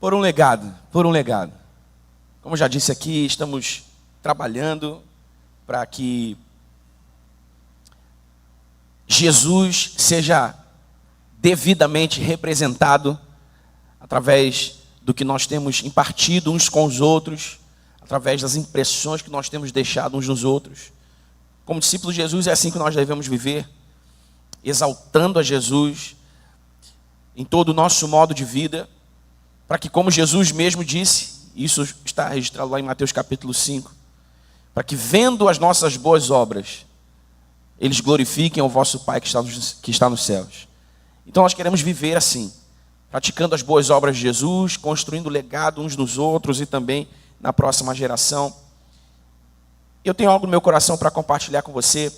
por um legado, por um legado. Como já disse aqui, estamos trabalhando para que Jesus seja devidamente representado através do que nós temos impartido uns com os outros, através das impressões que nós temos deixado uns nos outros. Como discípulos de Jesus, é assim que nós devemos viver, exaltando a Jesus em todo o nosso modo de vida, para que, como Jesus mesmo disse, isso está registrado lá em Mateus capítulo 5, para que, vendo as nossas boas obras, eles glorifiquem ao vosso Pai que está nos céus. Então nós queremos viver assim, praticando as boas obras de Jesus, construindo legado uns nos outros e também na próxima geração. Eu tenho algo no meu coração para compartilhar com você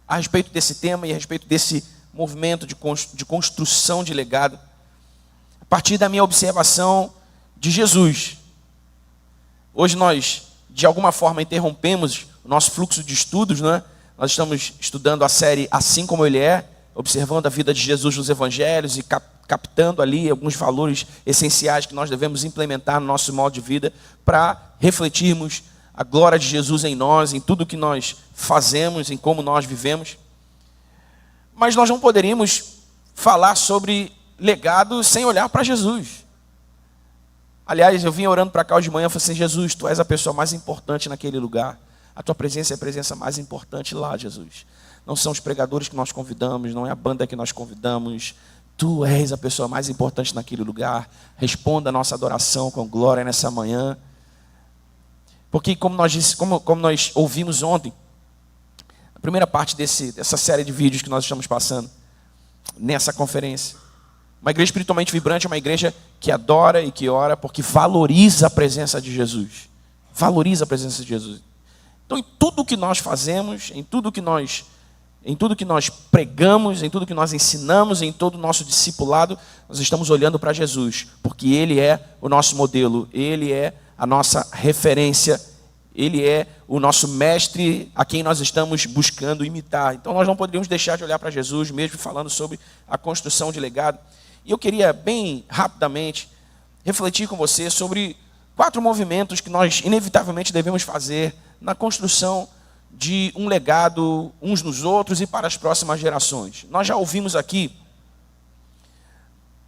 a respeito desse tema e a respeito desse movimento de construção de legado, a partir da minha observação de Jesus. Hoje nós, de alguma forma, interrompemos o nosso fluxo de estudos, né? Nós estamos estudando a série Assim Como Ele É, observando a vida de Jesus nos evangelhos e captando ali alguns valores essenciais que nós devemos implementar no nosso modo de vida para refletirmos a glória de Jesus em nós, em tudo que nós fazemos, em como nós vivemos. Mas nós não poderíamos falar sobre legado sem olhar para Jesus. Aliás, eu vim orando para cá hoje de manhã e falei assim: Jesus, Tu és a pessoa mais importante naquele lugar. A Tua presença é a presença mais importante lá, Jesus. Não são os pregadores que nós convidamos, não é a banda que nós convidamos. Tu és a pessoa mais importante naquele lugar. Responda a nossa adoração com glória nessa manhã. Porque como nós ouvimos ontem, a primeira parte dessa série de vídeos que nós estamos passando, nessa conferência, uma igreja espiritualmente vibrante é uma igreja que adora e que ora porque valoriza a presença de Jesus. Valoriza a presença de Jesus. Então, em tudo que nós fazemos, em tudo que nós pregamos, em tudo que nós ensinamos, em todo o nosso discipulado, nós estamos olhando para Jesus, porque Ele é o nosso modelo, Ele é a nossa referência, Ele é o nosso mestre a quem nós estamos buscando imitar. Então nós não poderíamos deixar de olhar para Jesus, mesmo falando sobre a construção de legado. E eu queria bem rapidamente refletir com você sobre 4 movimentos que nós inevitavelmente devemos fazer na construção de um legado uns nos outros e para as próximas gerações. Nós já ouvimos aqui,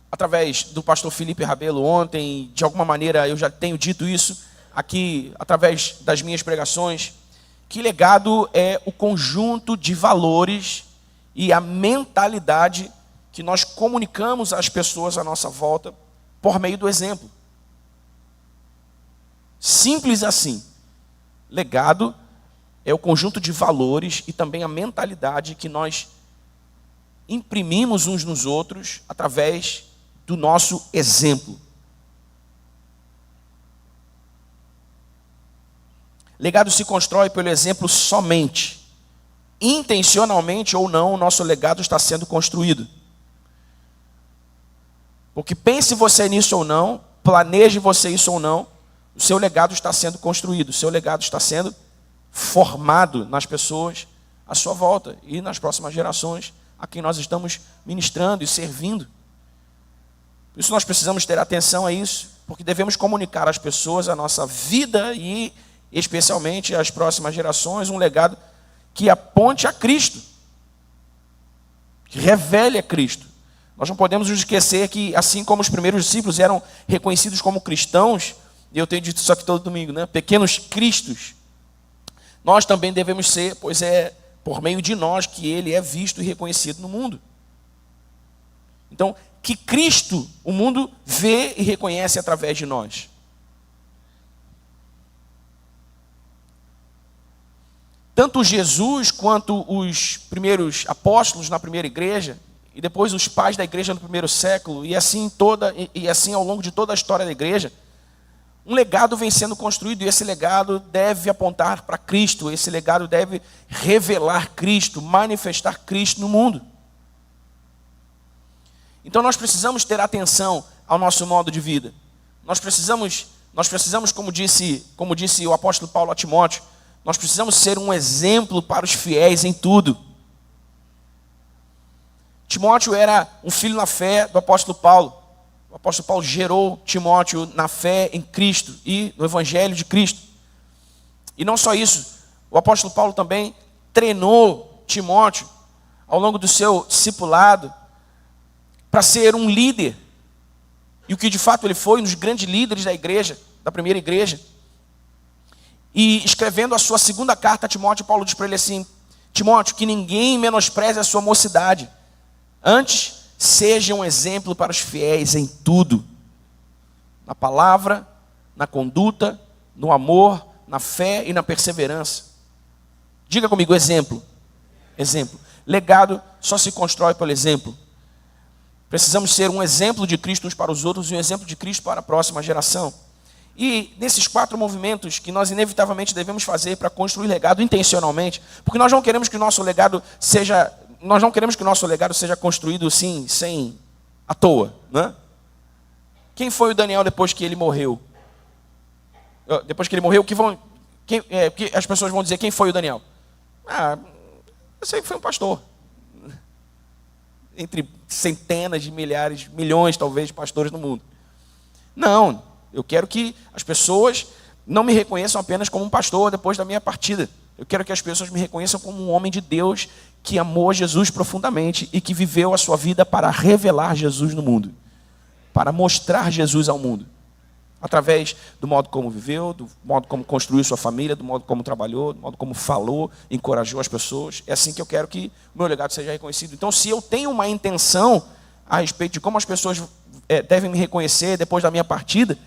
através do pastor Felipe Rabelo ontem, de alguma maneira eu já tenho dito isso aqui, através das minhas pregações, que legado é o conjunto de valores e a mentalidade que nós comunicamos às pessoas à nossa volta por meio do exemplo. Simples assim. Legado é o conjunto de valores e também a mentalidade que nós imprimimos uns nos outros através do nosso exemplo. Legado se constrói pelo exemplo somente. Intencionalmente ou não, o nosso legado está sendo construído. Porque pense você nisso ou não, planeje você isso ou não, o seu legado está sendo construído, o seu legado está sendo formado nas pessoas à sua volta e nas próximas gerações a quem nós estamos ministrando e servindo. Por isso nós precisamos ter atenção a isso, porque devemos comunicar às pessoas a nossa vida e especialmente às próximas gerações um legado que aponte a Cristo, que revele a Cristo. Nós não podemos nos esquecer que assim como os primeiros discípulos eram reconhecidos como cristãos, e eu tenho dito isso aqui todo domingo, né? Pequenos cristos, nós também devemos ser, pois é por meio de nós que Ele é visto e reconhecido no mundo. Então, que Cristo o mundo vê e reconhece através de nós. Tanto Jesus quanto os primeiros apóstolos na primeira igreja, e depois os pais da igreja no primeiro século, e assim ao longo de toda a história da igreja, um legado vem sendo construído, e esse legado deve apontar para Cristo, esse legado deve revelar Cristo, manifestar Cristo no mundo. Então nós precisamos ter atenção ao nosso modo de vida. Nós precisamos, como disse o apóstolo Paulo a Timóteo, nós precisamos ser um exemplo para os fiéis em tudo. Timóteo era um filho na fé do apóstolo Paulo. O apóstolo Paulo gerou Timóteo na fé em Cristo e no Evangelho de Cristo. E não só isso, o apóstolo Paulo também treinou Timóteo ao longo do seu discipulado para ser um líder. E o que de fato ele foi, um dos grandes líderes da igreja, da primeira igreja. E escrevendo a sua segunda carta a Timóteo, Paulo diz para ele assim: Timóteo, que ninguém menospreze a sua mocidade. Antes, seja um exemplo para os fiéis em tudo. Na palavra, na conduta, no amor, na fé e na perseverança. Diga comigo, exemplo. Exemplo. Legado só se constrói pelo exemplo. Precisamos ser um exemplo de Cristo uns para os outros e um exemplo de Cristo para a próxima geração. E nesses 4 movimentos que nós inevitavelmente devemos fazer para construir legado intencionalmente, porque nós não queremos que o nosso legado seja construído assim, sem à toa, né? Quem foi o Daniel depois que ele morreu? Depois que ele morreu, que as pessoas vão dizer, quem foi o Daniel? Eu sei que foi um pastor. Entre centenas de milhares, milhões talvez de pastores no mundo. Não, eu quero que as pessoas não me reconheçam apenas como um pastor depois da minha partida. Eu quero que as pessoas me reconheçam como um homem de Deus que amou Jesus profundamente e que viveu a sua vida para revelar Jesus no mundo, para mostrar Jesus ao mundo, através do modo como viveu, do modo como construiu sua família, do modo como trabalhou, do modo como falou, encorajou as pessoas. É assim que eu quero que o meu legado seja reconhecido. Então, se eu tenho uma intenção a respeito de como as pessoas devem me reconhecer depois da minha partida,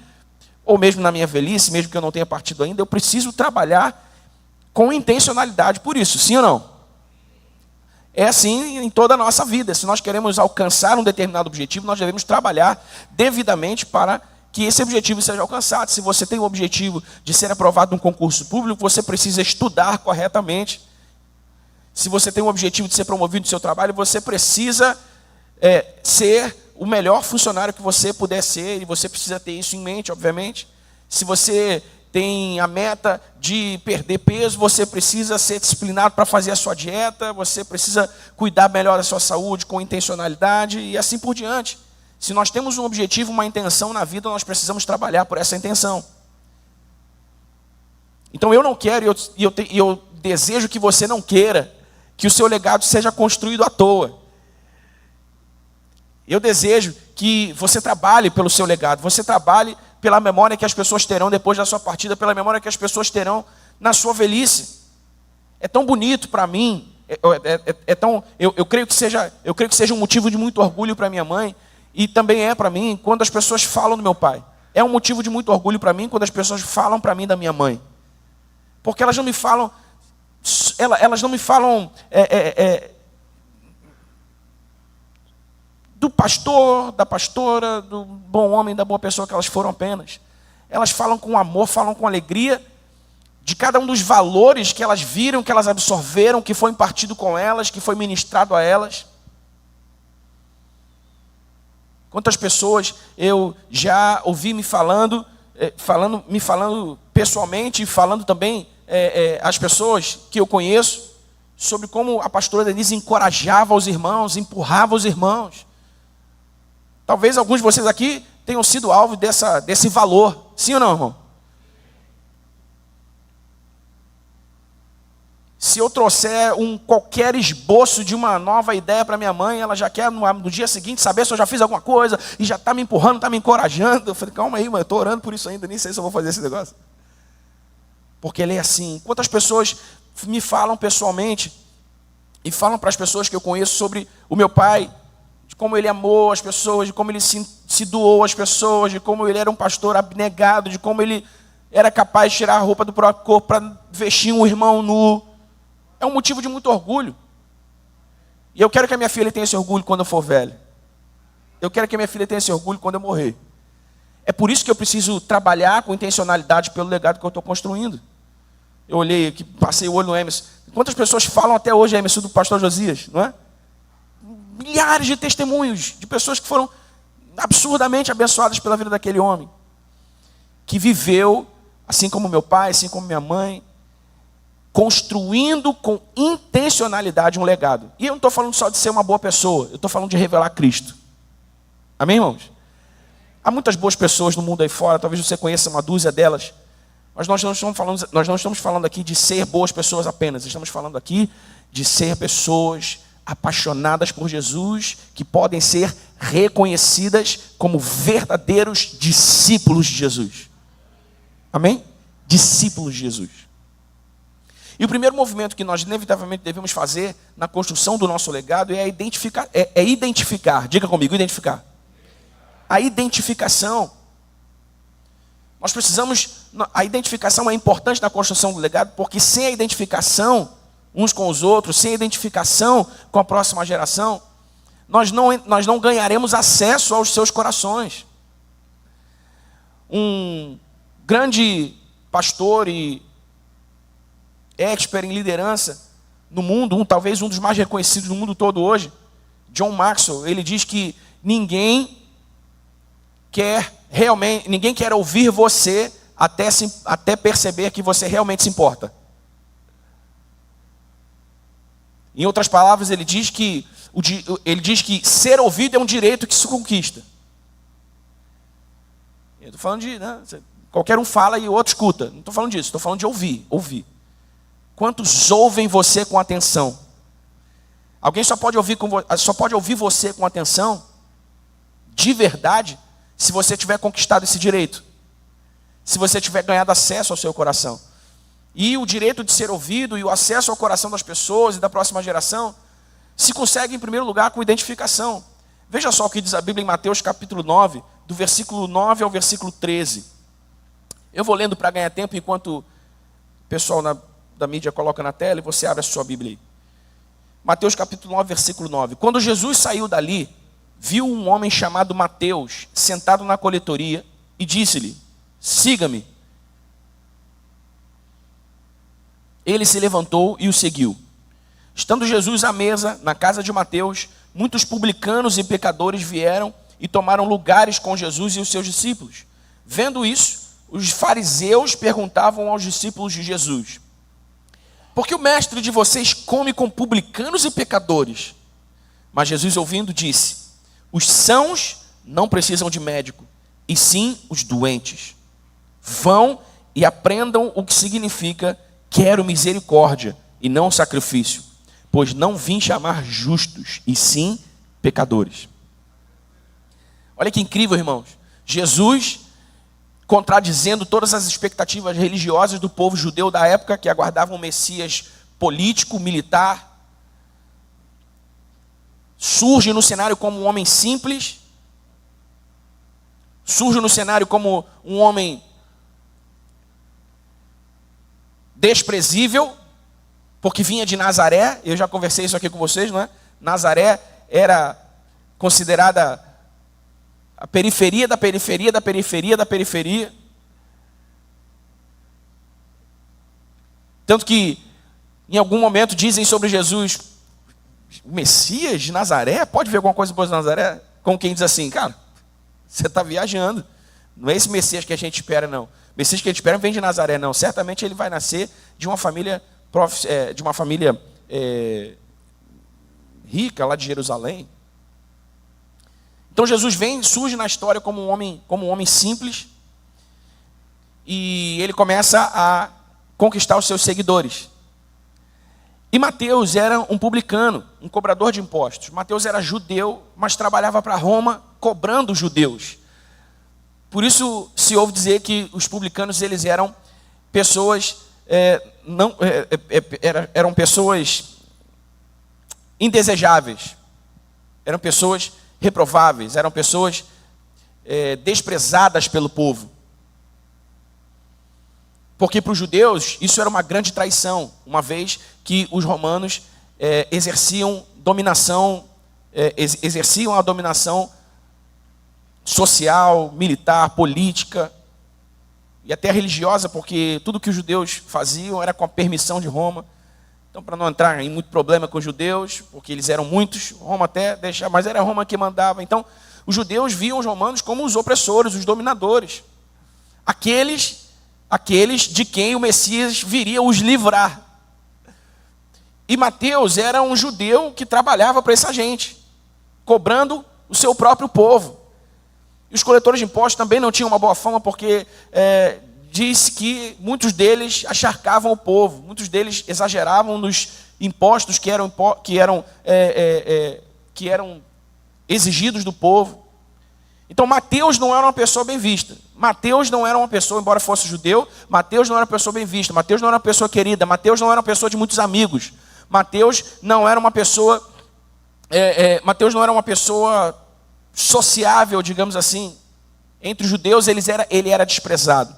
ou mesmo na minha velhice, mesmo que eu não tenha partido ainda, eu preciso trabalhar com intencionalidade por isso, sim ou não? É assim em toda a nossa vida. Se nós queremos alcançar um determinado objetivo, nós devemos trabalhar devidamente para que esse objetivo seja alcançado. Se você tem o objetivo de ser aprovado num concurso público, você precisa estudar corretamente. Se você tem o objetivo de ser promovido no seu trabalho, você precisa ser o melhor funcionário que você puder ser, e você precisa ter isso em mente, obviamente. Se você tem a meta de perder peso, você precisa ser disciplinado para fazer a sua dieta, você precisa cuidar melhor da sua saúde com intencionalidade e assim por diante. Se nós temos um objetivo, uma intenção na vida, nós precisamos trabalhar por essa intenção. Então eu não quero, e eu desejo que você não queira, que o seu legado seja construído à toa. Eu desejo que você trabalhe pelo seu legado, você trabalhe pela memória que as pessoas terão depois da sua partida, pela memória que as pessoas terão na sua velhice. É tão bonito para mim, eu creio que seja um motivo de muito orgulho para minha mãe, e também é para mim quando as pessoas falam do meu pai. É um motivo de muito orgulho para mim quando as pessoas falam para mim da minha mãe. Porque elas não me falam, do pastor, da pastora, do bom homem, da boa pessoa que elas foram apenas. Elas falam com amor, falam com alegria de cada um dos valores que elas viram, que elas absorveram, que foi impartido com elas, que foi ministrado a elas. Quantas pessoas eu já ouvi me falando pessoalmente, falando também às pessoas que eu conheço, sobre como a pastora Denise encorajava os irmãos, empurrava os irmãos. Talvez alguns de vocês aqui tenham sido alvo desse valor. Sim ou não, irmão? Se eu trouxer qualquer esboço de uma nova ideia para minha mãe, ela já quer no dia seguinte saber se eu já fiz alguma coisa e já está me empurrando, está me encorajando. Eu falei, calma aí, mãe, eu estou orando por isso ainda, nem sei se eu vou fazer esse negócio. Porque ele é assim. Quantas pessoas me falam pessoalmente e falam para as pessoas que eu conheço sobre o meu pai, de como ele amou as pessoas, de como ele se doou às pessoas, de como ele era um pastor abnegado, de como ele era capaz de tirar a roupa do próprio corpo para vestir um irmão nu. É um motivo de muito orgulho. E eu quero que a minha filha tenha esse orgulho quando eu for velho. Eu quero que a minha filha tenha esse orgulho quando eu morrer. É por isso que eu preciso trabalhar com intencionalidade pelo legado que eu estou construindo. Eu olhei aqui, passei o olho no Emerson. Quantas pessoas falam até hoje, Emerson, do pastor Josias, não é? Milhares de testemunhos de pessoas que foram absurdamente abençoadas pela vida daquele homem, que viveu, assim como meu pai, assim como minha mãe, construindo com intencionalidade um legado. E eu não estou falando só de ser uma boa pessoa, eu estou falando de revelar Cristo. Amém, irmãos? Há muitas boas pessoas no mundo aí fora, talvez você conheça uma dúzia delas. Mas nós não estamos falando aqui de ser boas pessoas apenas. Estamos falando aqui de ser pessoas apaixonadas por Jesus, que podem ser reconhecidas como verdadeiros discípulos de Jesus. Amém? Discípulos de Jesus. E o primeiro movimento que nós inevitavelmente devemos fazer na construção do nosso legado é identificar. Diga comigo, identificar. A identificação. Nós precisamos, a identificação é importante na construção do legado, porque sem a identificação uns com os outros, sem a identificação com a próxima geração, nós não ganharemos acesso aos seus corações. Um grande pastor e expert em liderança no mundo, talvez um dos mais reconhecidos no mundo todo hoje, John Maxwell, ele diz que ninguém quer ouvir você até perceber que você realmente se importa. Em outras palavras, ele diz que ser ouvido é um direito que se conquista. Eu estou falando de, qualquer um fala e o outro escuta. Não estou falando disso, estou falando de ouvir. Quantos ouvem você com atenção? Alguém só pode ouvir você com atenção, de verdade, se você tiver conquistado esse direito. Se você tiver ganhado acesso ao seu coração. E o direito de ser ouvido e o acesso ao coração das pessoas e da próxima geração se consegue em primeiro lugar com identificação. Veja só o que diz a Bíblia em Mateus capítulo 9, do versículo 9 ao versículo 13. Eu vou lendo para ganhar tempo enquanto o pessoal da mídia coloca na tela e você abre a sua Bíblia aí. Mateus capítulo 9, versículo 9. Quando Jesus saiu dali, viu um homem chamado Mateus sentado na coletoria e disse-lhe: siga-me. Ele se levantou e o seguiu. Estando Jesus à mesa, na casa de Mateus, muitos publicanos e pecadores vieram e tomaram lugares com Jesus e os seus discípulos. Vendo isso, os fariseus perguntavam aos discípulos de Jesus: por que o mestre de vocês come com publicanos e pecadores? Mas Jesus, ouvindo, disse: os sãos não precisam de médico, e sim os doentes. Vão e aprendam o que significa: quero misericórdia e não sacrifício, pois não vim chamar justos, e sim pecadores. Olha que incrível, irmãos. Jesus, contradizendo todas as expectativas religiosas do povo judeu da época, que aguardavam um Messias político, militar, surge no cenário como um homem simples, surge no cenário como um homem desprezível, porque vinha de Nazaré. Eu já conversei isso aqui com vocês, não é? Nazaré era considerada a periferia da periferia da periferia da periferia. Tanto que, em algum momento, dizem sobre Jesus: o Messias de Nazaré? Pode ver alguma coisa boa de Nazaré? Como quem diz assim: cara, você está viajando. Não é esse Messias que a gente espera, não. O Messias que a gente espera não vem de Nazaré, não. Certamente ele vai nascer de uma família rica, lá de Jerusalém. Então Jesus surge na história como um homem simples, e ele começa a conquistar os seus seguidores. E Mateus era um publicano, um cobrador de impostos. Mateus era judeu, mas trabalhava para Roma cobrando judeus. Por isso se ouve dizer que os publicanos eles eram pessoas eram pessoas indesejáveis, eram pessoas reprováveis, eram pessoas desprezadas pelo povo. Porque para os judeus isso era uma grande traição, uma vez que os romanos exerciam a dominação social, militar, política e até religiosa, porque tudo que os judeus faziam era com a permissão de Roma. Então, para não entrar em muito problema com os judeus, porque eles eram muitos, Roma até deixava, mas era Roma que mandava. Então, os judeus viam os romanos como os opressores, os dominadores, aqueles de quem o Messias viria os livrar. E Mateus era um judeu que trabalhava para essa gente, cobrando o seu próprio povo. E os coletores de impostos também não tinham uma boa fama, porque diz que muitos deles acharcavam o povo, muitos deles exageravam nos impostos que eram exigidos do povo. Então Mateus não era uma pessoa bem vista. Mateus não era uma pessoa, embora fosse judeu, Mateus não era uma pessoa bem vista. Mateus não era uma pessoa querida. Mateus não era uma pessoa de muitos amigos. Mateus não era uma pessoa sociável, digamos assim. Entre os judeus ele era desprezado.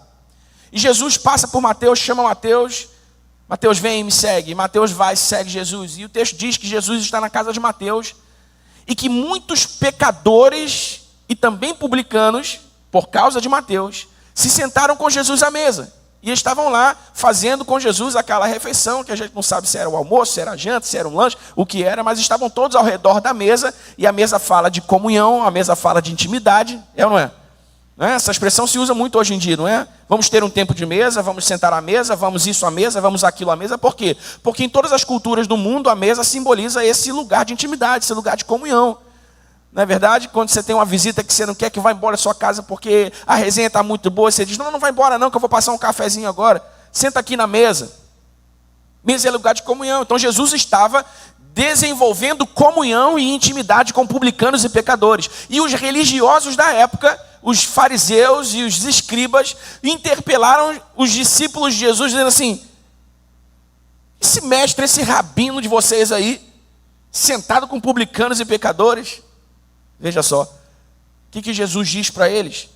E Jesus passa por Mateus, chama Mateus. Mateus, vem e me segue. E Mateus vai e segue Jesus. E o texto diz que Jesus está na casa de Mateus e que muitos pecadores e também publicanos, por causa de Mateus, se sentaram com Jesus à mesa. E estavam lá fazendo com Jesus aquela refeição, que a gente não sabe se era o almoço, se era a janta, se era um lanche, o que era, mas estavam todos ao redor da mesa, e a mesa fala de comunhão, a mesa fala de intimidade, é ou não é? Não é? Essa expressão se usa muito hoje em dia, não é? Vamos ter um tempo de mesa, vamos sentar à mesa, vamos isso à mesa, vamos aquilo à mesa. Por quê? Porque em todas as culturas do mundo a mesa simboliza esse lugar de intimidade, esse lugar de comunhão. Não é verdade? Quando você tem uma visita que você não quer que vá embora da sua casa porque a resenha está muito boa, você diz, não vai embora não, que eu vou passar um cafezinho agora. Senta aqui na mesa. Mesa é lugar de comunhão. Então Jesus estava desenvolvendo comunhão e intimidade com publicanos e pecadores. E os religiosos da época, os fariseus e os escribas, interpelaram os discípulos de Jesus, dizendo assim, esse mestre, esse rabino de vocês aí, sentado com publicanos e pecadores. Veja só, o que Jesus diz para eles?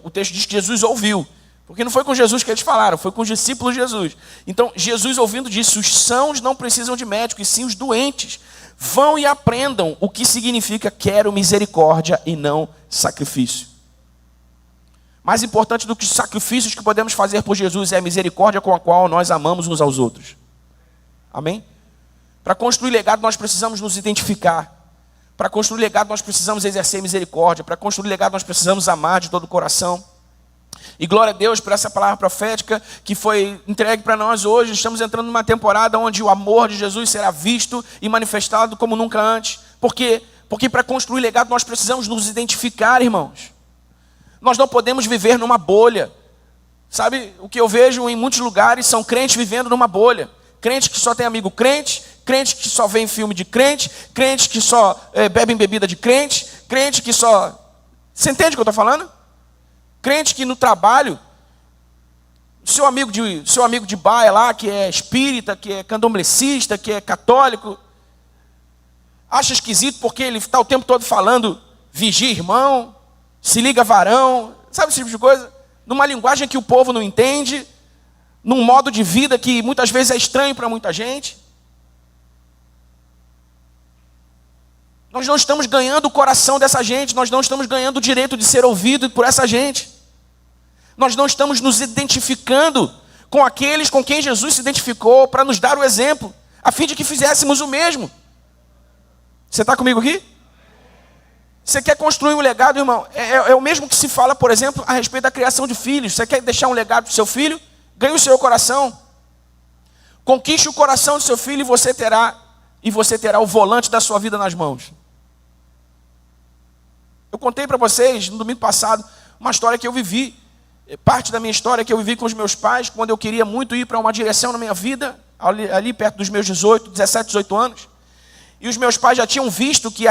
O texto diz que Jesus ouviu, porque não foi com Jesus que eles falaram, foi com os discípulos de Jesus. Então Jesus ouvindo disse, os sãos não precisam de médico, e sim os doentes. Vão e aprendam o que significa quero misericórdia e não sacrifício. Mais importante do que os sacrifícios que podemos fazer por Jesus é a misericórdia com a qual nós amamos uns aos outros. Amém? Para construir legado nós precisamos nos identificar. Para construir legado nós precisamos exercer misericórdia. Para construir legado nós precisamos amar de todo o coração. E glória a Deus por essa palavra profética que foi entregue para nós hoje. Estamos entrando numa temporada onde o amor de Jesus será visto e manifestado como nunca antes. Por quê? Porque para construir legado nós precisamos nos identificar, irmãos. Nós não podemos viver numa bolha. Sabe, o que eu vejo em muitos lugares são crentes vivendo numa bolha. Crente que só tem amigo crente, crente que só vê em filme de crente, crente que só bebe bebida de crente, crente que só... Você entende o que eu estou falando? Crente que no trabalho, seu amigo de baia lá, que é espírita, que é candomblessista, que é católico, acha esquisito porque ele está o tempo todo falando vigia irmão, se liga varão, sabe esse tipo de coisa? Numa linguagem que o povo não entende, num modo de vida que muitas vezes é estranho para muita gente. Nós não estamos ganhando o coração dessa gente, nós não estamos ganhando o direito de ser ouvido por essa gente. Nós não estamos nos identificando com aqueles com quem Jesus se identificou para nos dar o exemplo, a fim de que fizéssemos o mesmo. Você está comigo aqui? Você quer construir um legado, irmão? É o mesmo que se fala, por exemplo, a respeito da criação de filhos. Você quer deixar um legado para o seu filho? Ganhe o seu coração. Conquiste o coração do seu filho e você terá o volante da sua vida nas mãos. Eu contei para vocês, no domingo passado, uma história que eu vivi. Parte da minha história que eu vivi com os meus pais, quando eu queria muito ir para uma direção na minha vida, ali perto dos meus 17, 18 anos. E os meus pais já tinham visto que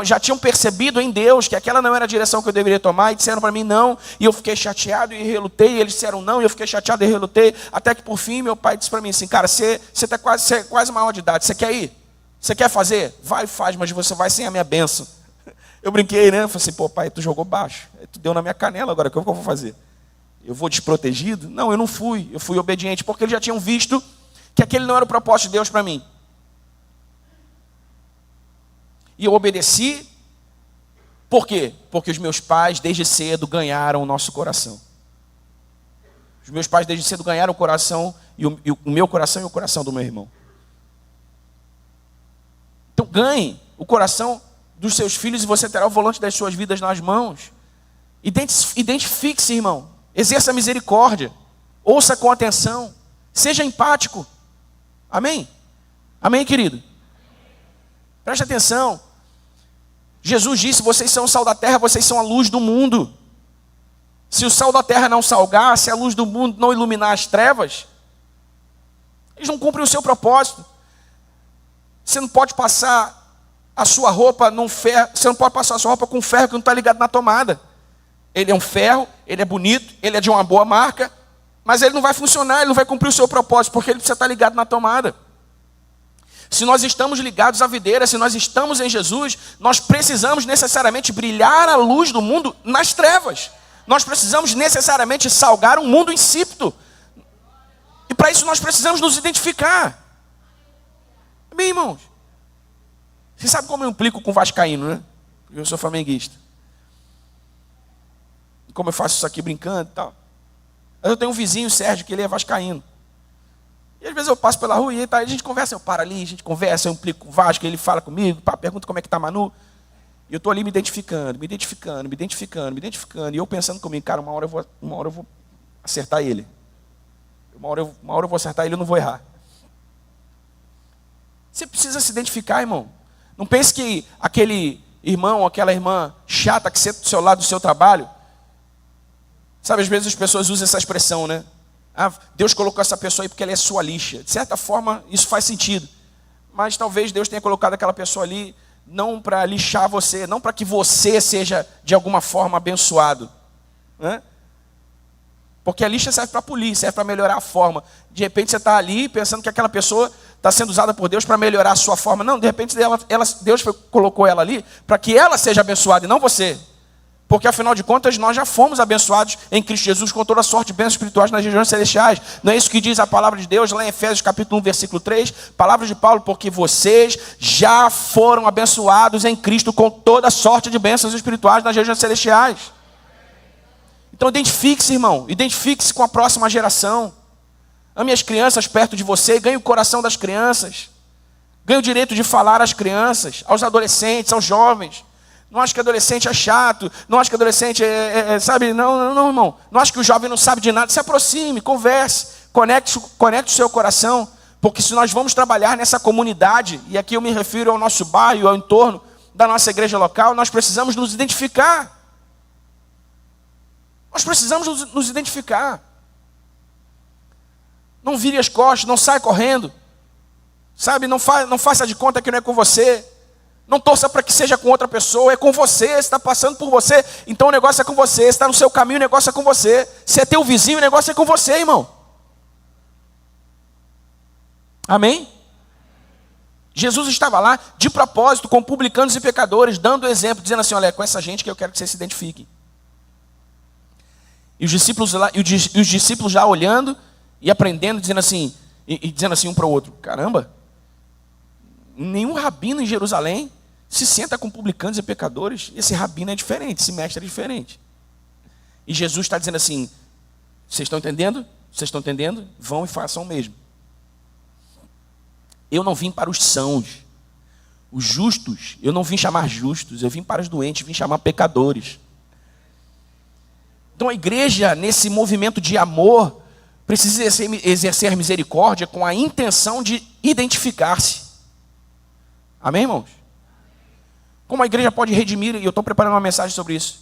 já tinham percebido em Deus que aquela não era a direção que eu deveria tomar, e disseram para mim não, e eu fiquei chateado e relutei, e eles disseram não, e eu fiquei chateado e relutei, até que por fim meu pai disse para mim assim, cara, você é quase maior de idade, você quer ir? Você quer fazer? Vai e faz, mas você vai sem a minha bênção. Eu brinquei, né? Eu falei assim, pô pai, tu jogou baixo, tu deu na minha canela agora, o que eu vou fazer? Eu vou desprotegido? Não, eu não fui, eu fui obediente, porque eles já tinham visto que aquele não era o propósito de Deus para mim. E eu obedeci, por quê? Porque os meus pais desde cedo ganharam o nosso coração. Os meus pais desde cedo ganharam o coração, e o meu coração e o coração do meu irmão. Então ganhe o coração dos seus filhos e você terá o volante das suas vidas nas mãos. Identifique-se, irmão. Exerça misericórdia. Ouça com atenção. Seja empático. Amém? Amém, querido? Preste atenção. Jesus disse, vocês são o sal da terra, vocês são a luz do mundo. Se o sal da terra não salgar, se a luz do mundo não iluminar as trevas, eles não cumprem o seu propósito. Você não pode passar a sua roupa num ferro, você não pode passar a sua roupa com um ferro que não está ligado na tomada. Ele é um ferro, ele é bonito, ele é de uma boa marca, mas ele não vai funcionar, ele não vai cumprir o seu propósito, porque ele precisa estar ligado na tomada. Se nós estamos ligados à videira, se nós estamos em Jesus, nós precisamos necessariamente brilhar a luz do mundo nas trevas. Nós precisamos necessariamente salgar um mundo insípido. E para isso nós precisamos nos identificar. Bem, irmãos, você sabe como eu implico com o vascaíno, né? Eu sou flamenguista. Como eu faço isso aqui brincando e tal. Mas eu tenho um vizinho, Sérgio, que ele é vascaíno. E às vezes eu passo pela rua e a gente conversa, eu paro ali, a gente conversa, eu implico com o Vasco, ele fala comigo, pergunta como é que tá Manu. E eu estou ali me identificando. E eu pensando comigo, cara, uma hora eu vou acertar ele. Uma hora eu vou acertar ele e eu não vou errar. Você precisa se identificar, irmão. Não pense que aquele irmão ou aquela irmã chata que senta do seu lado do seu trabalho. Sabe, às vezes as pessoas usam essa expressão, né? Ah, Deus colocou essa pessoa aí porque ela é sua lixa. De certa forma, isso faz sentido. Mas talvez Deus tenha colocado aquela pessoa ali não para lixar você, não para que você seja de alguma forma abençoado, né? Porque a lixa serve para polir, serve para melhorar a forma. De repente você está ali pensando que aquela pessoa está sendo usada por Deus para melhorar a sua forma. Não, de repente Deus colocou ela ali para que ela seja abençoada e não você. Porque afinal de contas nós já fomos abençoados em Cristo Jesus com toda a sorte de bênçãos espirituais nas regiões celestiais. Não é isso que diz a palavra de Deus lá em Efésios capítulo 1, versículo 3? Palavra de Paulo, porque vocês já foram abençoados em Cristo com toda a sorte de bênçãos espirituais nas regiões celestiais. Então identifique-se, irmão, identifique-se com a próxima geração. Ame as crianças perto de você, ganhe o coração das crianças. Ganhe o direito de falar às crianças, aos adolescentes, aos jovens. Não acho que adolescente é chato, não acho que adolescente sabe, não, irmão. Não acho que o jovem não sabe de nada. Se aproxime, converse, conecte o seu coração. Porque se nós vamos trabalhar nessa comunidade, e aqui eu me refiro ao nosso bairro, ao entorno da nossa igreja local, nós precisamos nos identificar. Nós precisamos nos identificar. Não vire as costas, não saia correndo. Sabe, não faça de conta que não é com você. Não torça para que seja com outra pessoa, é com você, está passando por você, então o negócio é com você, está no seu caminho, o negócio é com você. Se é teu vizinho, o negócio é com você, irmão. Amém? Jesus estava lá, de propósito, com publicanos e pecadores, dando exemplo, dizendo assim, olha, é com essa gente que eu quero que vocês se identifiquem. E os discípulos lá olhando e aprendendo, dizendo assim um para o outro, caramba, nenhum rabino em Jerusalém se senta com publicanos e pecadores. Esse rabino é diferente, esse mestre é diferente. E Jesus está dizendo assim, vocês estão entendendo? Vocês estão entendendo? Vão e façam o mesmo. Eu não vim para os sãos, os justos, eu não vim chamar justos, eu vim para os doentes, vim chamar pecadores. Então a igreja, nesse movimento de amor, precisa exercer misericórdia com a intenção de identificar-se. Amém, irmãos? Como a igreja pode redimir, e eu estou preparando uma mensagem sobre isso.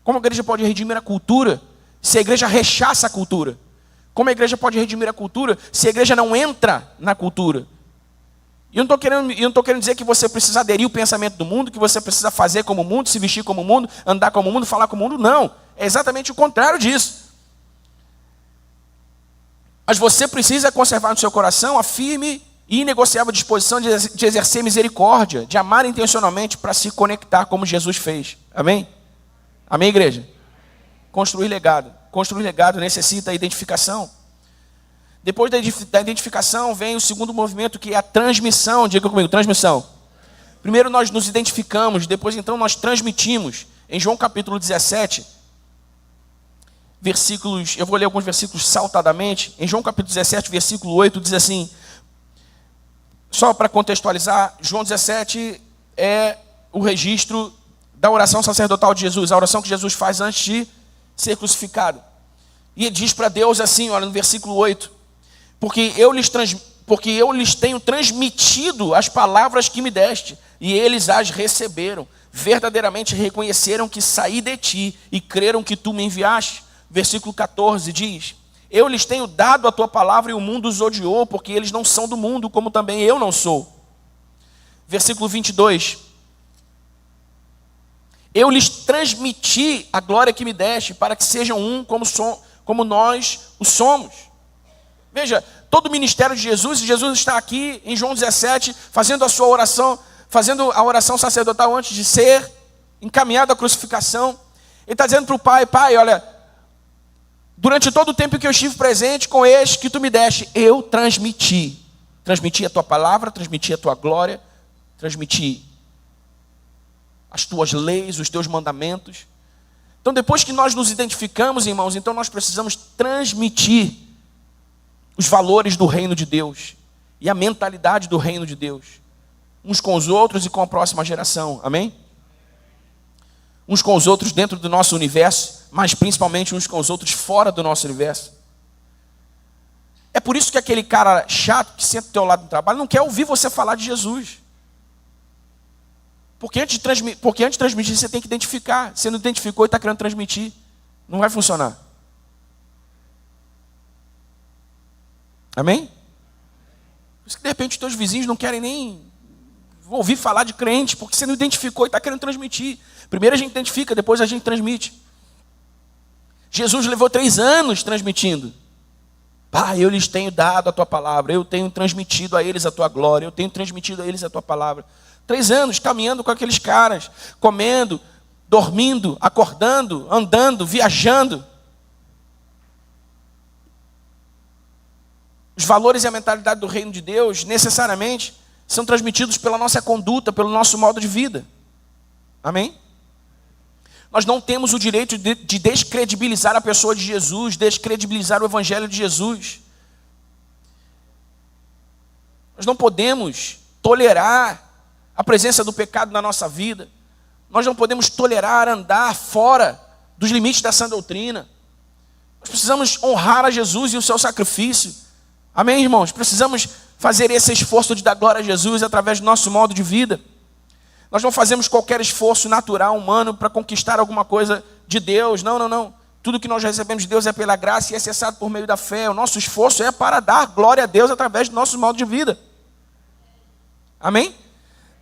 Como a igreja pode redimir a cultura, se a igreja rechaça a cultura? Como a igreja pode redimir a cultura, se a igreja não entra na cultura? E eu não estou querendo dizer que você precisa aderir ao pensamento do mundo, que você precisa fazer como o mundo, se vestir como o mundo, andar como o mundo, falar como o mundo. Não, é exatamente o contrário disso. Mas você precisa conservar no seu coração a firme e inegociável disposição de exercer misericórdia, de amar intencionalmente para se conectar como Jesus fez. Amém? Amém, igreja? Construir legado. Construir legado necessita identificação. Depois da identificação vem o segundo movimento, que é a transmissão. Diga comigo, transmissão. Primeiro nós nos identificamos, depois então nós transmitimos. Em João capítulo 17, versículos, eu vou ler alguns versículos saltadamente. Em João capítulo 17, versículo 8, diz assim, só para contextualizar, João 17 é o registro da oração sacerdotal de Jesus, a oração que Jesus faz antes de ser crucificado. E ele diz para Deus assim, olha, no versículo 8, porque eu lhes tenho transmitido as palavras que me deste, e eles as receberam, verdadeiramente reconheceram que saí de ti e creram que tu me enviaste. Versículo 14 diz: eu lhes tenho dado a tua palavra e o mundo os odiou, porque eles não são do mundo, como também eu não sou. Versículo 22. Eu lhes transmiti a glória que me deste, para que sejam um como nós o somos. Veja, todo o ministério de Jesus, e Jesus está aqui em João 17, fazendo a sua oração, fazendo a oração sacerdotal antes de ser encaminhado à crucificação. Ele está dizendo para o Pai: Pai, olha, durante todo o tempo que eu estive presente com este que tu me deste, eu transmiti a tua palavra, transmiti a tua glória, transmiti as tuas leis, os teus mandamentos. Então, depois que nós nos identificamos, irmãos, então nós precisamos transmitir os valores do reino de Deus e a mentalidade do reino de Deus, uns com os outros e com a próxima geração, amém? Uns com os outros dentro do nosso universo, mas principalmente uns com os outros fora do nosso universo. É por isso que aquele cara chato que senta ao teu lado no trabalho não quer ouvir você falar de Jesus. Porque antes de transmitir, você tem que identificar. Você não identificou e está querendo transmitir, não vai funcionar. Amém? Por isso que de repente os teus vizinhos não querem nem ouvir falar de crente, porque você não identificou e está querendo transmitir. Primeiro a gente identifica, depois a gente transmite. Jesus levou 3 anos transmitindo. Pai, eu lhes tenho dado a tua palavra, eu tenho transmitido a eles a tua glória, eu tenho transmitido a eles a tua palavra. 3 anos caminhando com aqueles caras, comendo, dormindo, acordando, andando, viajando. Os valores e a mentalidade do reino de Deus necessariamente são transmitidos pela nossa conduta, pelo nosso modo de vida. Amém? Nós não temos o direito de descredibilizar a pessoa de Jesus, descredibilizar o evangelho de Jesus. Nós não podemos tolerar a presença do pecado na nossa vida. Nós não podemos tolerar andar fora dos limites da sã doutrina. Nós precisamos honrar a Jesus e o seu sacrifício. Amém, irmãos? Precisamos fazer esse esforço de dar glória a Jesus através do nosso modo de vida. Nós não fazemos qualquer esforço natural, humano, para conquistar alguma coisa de Deus. Não, não, não. Tudo que nós recebemos de Deus é pela graça e é acessado por meio da fé. O nosso esforço é para dar glória a Deus através do nosso modo de vida. Amém?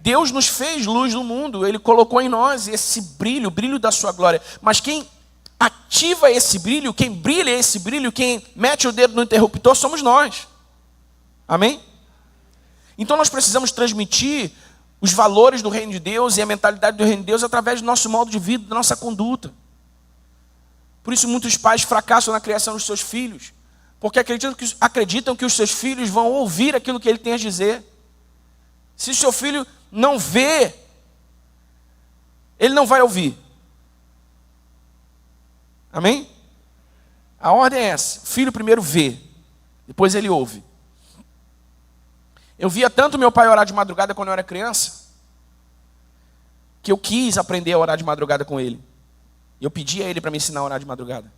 Deus nos fez luz no mundo. Ele colocou em nós esse brilho, o brilho da sua glória. Mas quem ativa esse brilho, quem brilha esse brilho, quem mete o dedo no interruptor, somos nós. Amém? Então nós precisamos transmitir os valores do reino de Deus e a mentalidade do reino de Deus através do nosso modo de vida, da nossa conduta. Por isso muitos pais fracassam na criação dos seus filhos, porque acreditam que os seus filhos vão ouvir aquilo que ele tem a dizer. Se o seu filho não vê, ele não vai ouvir. Amém? A ordem é essa: o filho primeiro vê, depois ele ouve. Eu via tanto meu pai orar de madrugada quando eu era criança, que eu quis aprender a orar de madrugada com ele. Eu pedi a ele para me ensinar a orar de madrugada.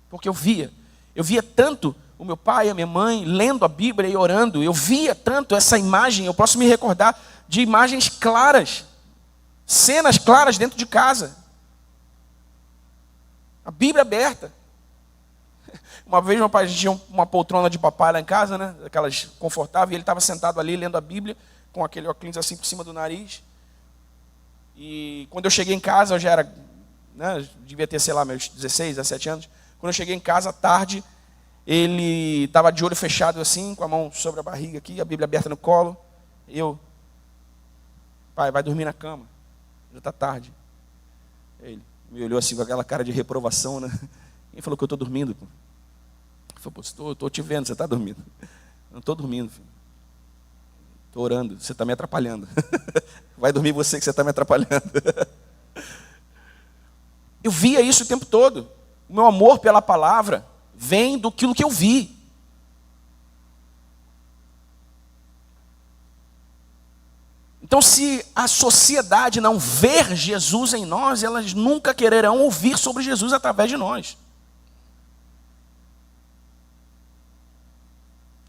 Porque eu via tanto o meu pai e a minha mãe lendo a Bíblia e orando. Eu via tanto essa imagem, eu posso me recordar de imagens claras, cenas claras dentro de casa. A Bíblia aberta. Uma vez meu pai tinha uma poltrona de papai lá em casa, né? Aquelas confortáveis, e ele estava sentado ali lendo a Bíblia, com aquele óculos assim por cima do nariz. E quando eu cheguei em casa, eu já era, né, devia ter, sei lá, meus 16, 17 anos. Quando eu cheguei em casa, à tarde, ele estava de olho fechado assim, com a mão sobre a barriga aqui, a Bíblia aberta no colo. Eu, pai, vai dormir na cama, já está tarde. Ele me olhou assim com aquela cara de reprovação, né? Quem falou que eu estou dormindo, pô? Eu falei, pô, estou te vendo, você está dormindo. Não estou dormindo, filho. Estou orando, você está me atrapalhando. Vai dormir você que você está me atrapalhando. Eu via isso o tempo todo. O meu amor pela palavra vem do que eu vi. Então, se a sociedade não ver Jesus em nós, elas nunca quererão ouvir sobre Jesus através de nós.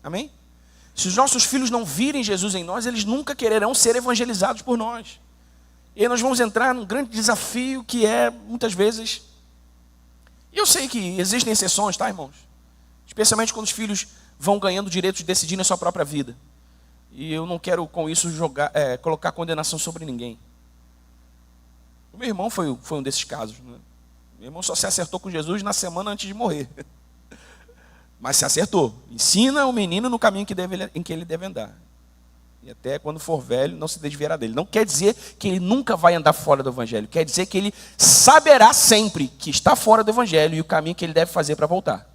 Amém? Se os nossos filhos não virem Jesus em nós, eles nunca quererão ser evangelizados por nós. E aí nós vamos entrar num grande desafio que é, muitas vezes... E eu sei que existem exceções, tá, irmãos? Especialmente quando os filhos vão ganhando o direito de decidir na sua própria vida. E eu não quero com isso colocar condenação sobre ninguém. O meu irmão foi um desses casos, né? Meu irmão só se acertou com Jesus na semana antes de morrer. Mas se acertou. Ensina o menino no caminho em que ele deve andar. E até quando for velho, não se desviará dele. Não quer dizer que ele nunca vai andar fora do evangelho. Quer dizer que ele saberá sempre que está fora do evangelho e o caminho que ele deve fazer para voltar.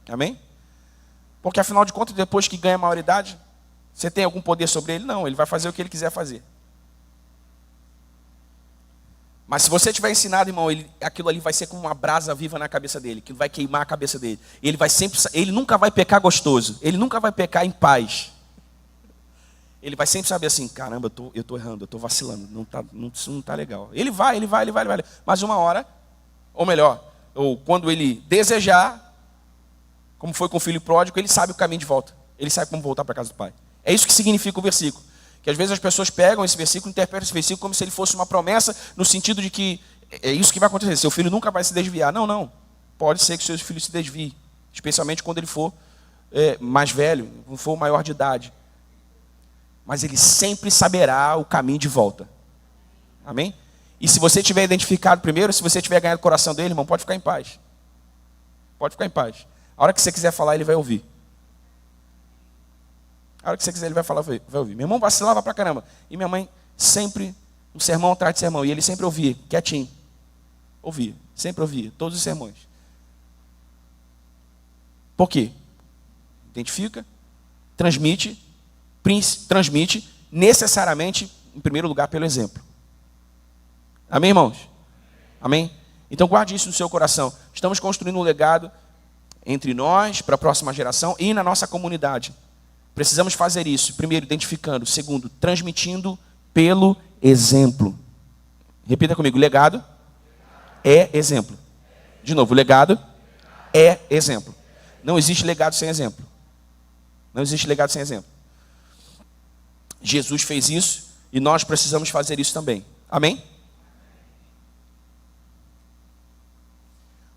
Amém? Porque afinal de contas, depois que ganha a maioridade, você tem algum poder sobre ele? Não, ele vai fazer o que ele quiser fazer. Mas se você tiver ensinado, irmão, aquilo ali vai ser como uma brasa viva na cabeça dele, que vai queimar a cabeça dele. Ele nunca vai pecar gostoso, ele nunca vai pecar em paz. Ele vai sempre saber assim, caramba, eu tô errando, eu estou vacilando, não tá legal. Ele vai. Mas uma hora, ou melhor, ou quando ele desejar, como foi com o filho pródigo, ele sabe o caminho de volta. Ele sabe como voltar para a casa do pai. É isso que significa o versículo. Que às vezes as pessoas pegam esse versículo, interpretam esse versículo como se ele fosse uma promessa, no sentido de que é isso que vai acontecer, seu filho nunca vai se desviar. Não. Pode ser que seu filho se desvie, especialmente quando ele for mais velho, não for maior de idade. Mas ele sempre saberá o caminho de volta. Amém? E se você tiver identificado primeiro, se você tiver ganhado o coração dele, irmão, pode ficar em paz. Pode ficar em paz. A hora que você quiser falar, ele vai ouvir. A hora que você quiser, ele vai falar, vai ouvir. Meu irmão vacilava pra caramba. E minha mãe sempre, um sermão atrás de sermão. E ele sempre ouvia, quietinho. Ouvia, sempre ouvia, todos os sermões. Por quê? Identifica, transmite necessariamente, em primeiro lugar, pelo exemplo. Amém, irmãos? Amém? Então guarde isso no seu coração. Estamos construindo um legado entre nós, para a próxima geração e na nossa comunidade. Precisamos fazer isso, primeiro, identificando. Segundo, transmitindo pelo exemplo. Repita comigo, legado é exemplo. De novo, legado é exemplo. Não existe legado sem exemplo. Não existe legado sem exemplo. Jesus fez isso e nós precisamos fazer isso também. Amém?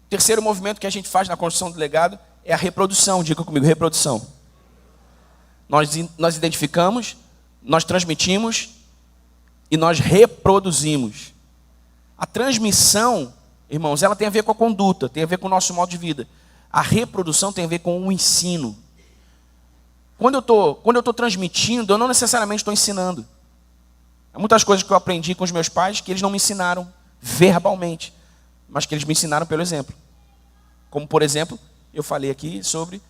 O terceiro movimento que a gente faz na construção do legado é a reprodução. Diga comigo, reprodução. Nós identificamos, nós transmitimos e nós reproduzimos. A transmissão, irmãos, ela tem a ver com a conduta, tem a ver com o nosso modo de vida. A reprodução tem a ver com o ensino. Quando eu estou transmitindo, eu não necessariamente estou ensinando. Há muitas coisas que eu aprendi com os meus pais que eles não me ensinaram verbalmente, mas que eles me ensinaram pelo exemplo. Como, por exemplo, eu falei aqui sobre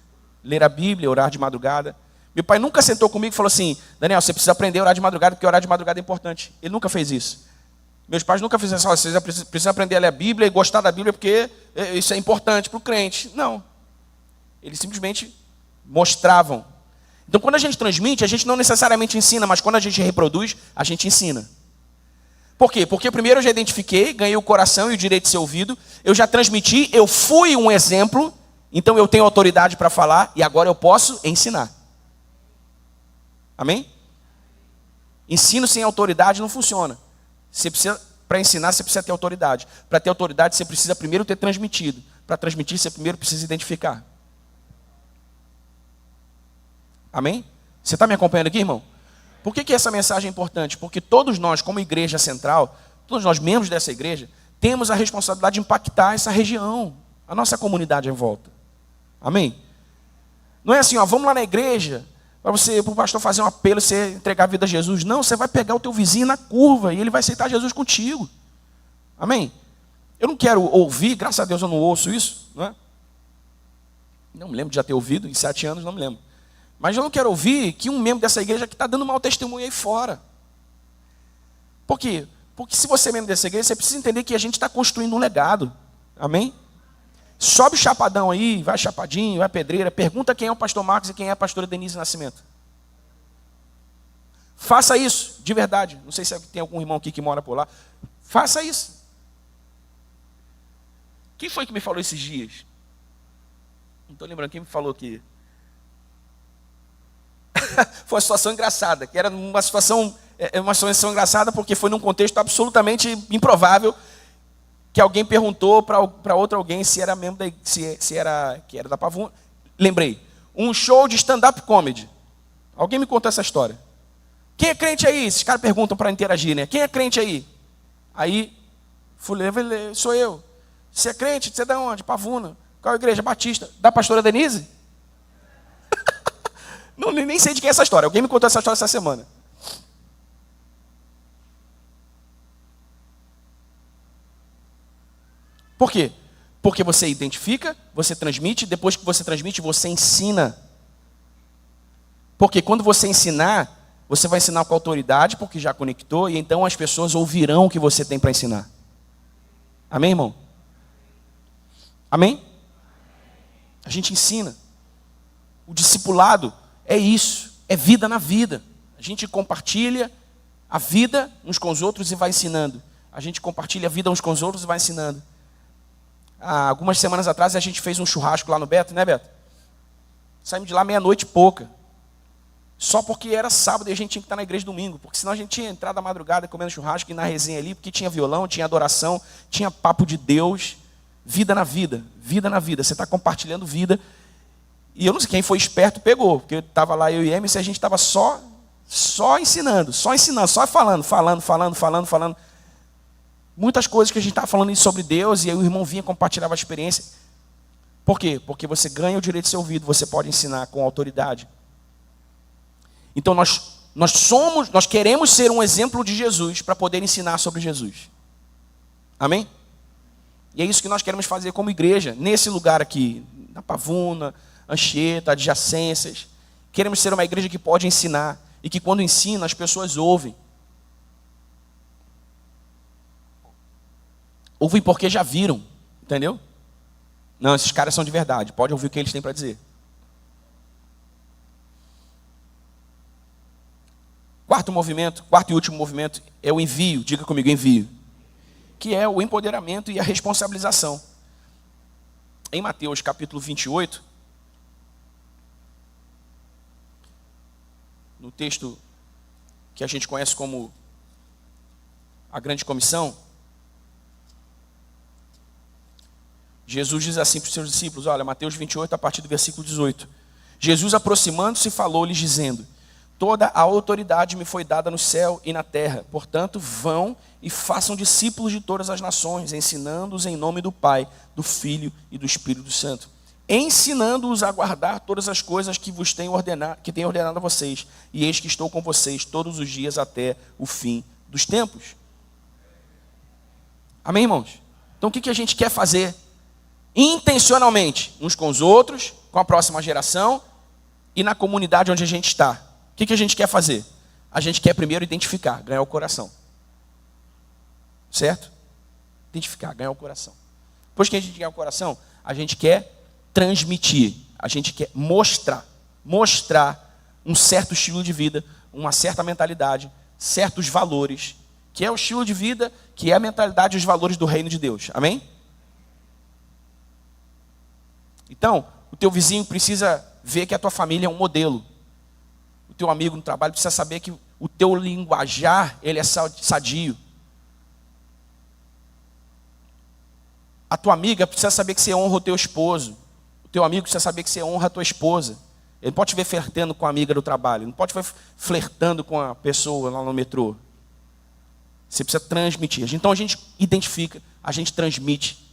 ler a Bíblia, orar de madrugada. Meu pai nunca sentou comigo e falou assim, Daniel, você precisa aprender a orar de madrugada, porque orar de madrugada é importante. Ele nunca fez isso. Meus pais nunca fizeram assim, você precisa aprender a ler a Bíblia e gostar da Bíblia, porque isso é importante para o crente. Não. Eles simplesmente mostravam. Então, quando a gente transmite, a gente não necessariamente ensina, mas quando a gente reproduz, a gente ensina. Por quê? Porque primeiro eu já identifiquei, ganhei o coração e o direito de ser ouvido, eu já transmiti, eu fui um exemplo, então eu tenho autoridade para falar e agora eu posso ensinar. Amém? Ensino sem autoridade não funciona. Para ensinar, você precisa ter autoridade. Para ter autoridade, você precisa primeiro ter transmitido. Para transmitir, você primeiro precisa identificar. Amém? Você está me acompanhando aqui, irmão? Por que essa mensagem é importante? Porque todos nós, como igreja central, todos nós, membros dessa igreja, temos a responsabilidade de impactar essa região, a nossa comunidade em volta. Amém? Não é assim, vamos lá na igreja, para o pastor fazer um apelo, você entregar a vida a Jesus. Não, você vai pegar o teu vizinho na curva e ele vai aceitar Jesus contigo. Amém? Eu não quero ouvir, graças a Deus eu não ouço isso, não é? Não me lembro de já ter ouvido, em 7 anos não me lembro. Mas eu não quero ouvir que um membro dessa igreja que está dando mau testemunho aí fora. Por quê? Porque se você é membro dessa igreja, você precisa entender que a gente está construindo um legado. Amém? Sobe o chapadão aí, vai chapadinho, vai pedreira, pergunta quem é o pastor Marcos e quem é a pastora Denise Nascimento. Faça isso, de verdade. Não sei se tem algum irmão aqui que mora por lá. Faça isso. Quem foi que me falou esses dias? Não estou lembrando quem me falou aqui. Foi uma situação engraçada, que era uma situação engraçada porque foi num contexto absolutamente improvável, que alguém perguntou para outro alguém se era membro se era da Pavuna. Lembrei, um show de stand-up comedy. Alguém me contou essa história. Quem é crente aí? Esses caras perguntam para interagir, né? Quem é crente aí? Aí, sou eu. Você é crente? Você é de onde? Pavuna. Qual igreja? Batista. Da pastora Denise? Não, nem sei de quem é essa história. Alguém me contou essa história essa semana. Por quê? Porque você identifica, você transmite, depois que você transmite, você ensina. Porque quando você ensinar, você vai ensinar com autoridade, porque já conectou, e então as pessoas ouvirão o que você tem para ensinar. Amém, irmão? Amém? A gente ensina. O discipulado é isso, é vida na vida. A gente compartilha a vida uns com os outros e vai ensinando. A gente compartilha a vida uns com os outros e vai ensinando. Algumas semanas atrás a gente fez um churrasco lá no Beto, né, Beto? Saímos de lá meia-noite e pouca. Só porque era sábado e a gente tinha que estar na igreja domingo. Porque senão a gente tinha entrado à madrugada comendo churrasco e na resenha ali, porque tinha violão, tinha adoração, tinha papo de Deus. Vida na vida, vida na vida. Você está compartilhando vida. E eu não sei, quem foi esperto pegou. Porque estava lá eu e Emerson e a gente estava só ensinando, só falando. Muitas coisas que a gente estava falando sobre Deus, e aí o irmão vinha compartilhava a experiência. Por quê? Porque você ganha o direito de ser ouvido, você pode ensinar com autoridade. Então nós queremos ser um exemplo de Jesus para poder ensinar sobre Jesus. Amém? E é isso que nós queremos fazer como igreja, nesse lugar aqui, na Pavuna, Anchieta, adjacências. Queremos ser uma igreja que pode ensinar, e que quando ensina as pessoas ouvem. Ouvem porque já viram, entendeu? Não, esses caras são de verdade, pode ouvir o que eles têm para dizer. Quarto e último movimento é o envio, diga comigo, envio. Que é o empoderamento e a responsabilização. Em Mateus capítulo 28, no texto que a gente conhece como a Grande Comissão, Jesus diz assim para os seus discípulos, olha, Mateus 28, a partir do versículo 18. Jesus, aproximando-se, falou-lhes, dizendo, toda a autoridade me foi dada no céu e na terra. Portanto, vão e façam discípulos de todas as nações, ensinando-os em nome do Pai, do Filho e do Espírito Santo. Ensinando-os a guardar todas as coisas que vos tenho ordenado a vocês. E eis que estou com vocês todos os dias até o fim dos tempos. Amém, irmãos? Então, o que a gente quer fazer? Intencionalmente, uns com os outros, com a próxima geração e na comunidade onde a gente está. O que a gente quer fazer? A gente quer primeiro identificar, ganhar o coração. Certo? Identificar, ganhar o coração. Depois que a gente ganhar o coração, a gente quer transmitir, a gente quer mostrar um certo estilo de vida, uma certa mentalidade, certos valores, que é o estilo de vida, que é a mentalidade e os valores do reino de Deus. Amém? Então, o teu vizinho precisa ver que a tua família é um modelo. O teu amigo no trabalho precisa saber que o teu linguajar, ele é sadio. A tua amiga precisa saber que você honra o teu esposo. O teu amigo precisa saber que você honra a tua esposa. Ele não pode te ver flertando com a amiga do trabalho. Não pode te ver flertando com a pessoa lá no metrô. Você precisa transmitir. Então a gente identifica, a gente transmite.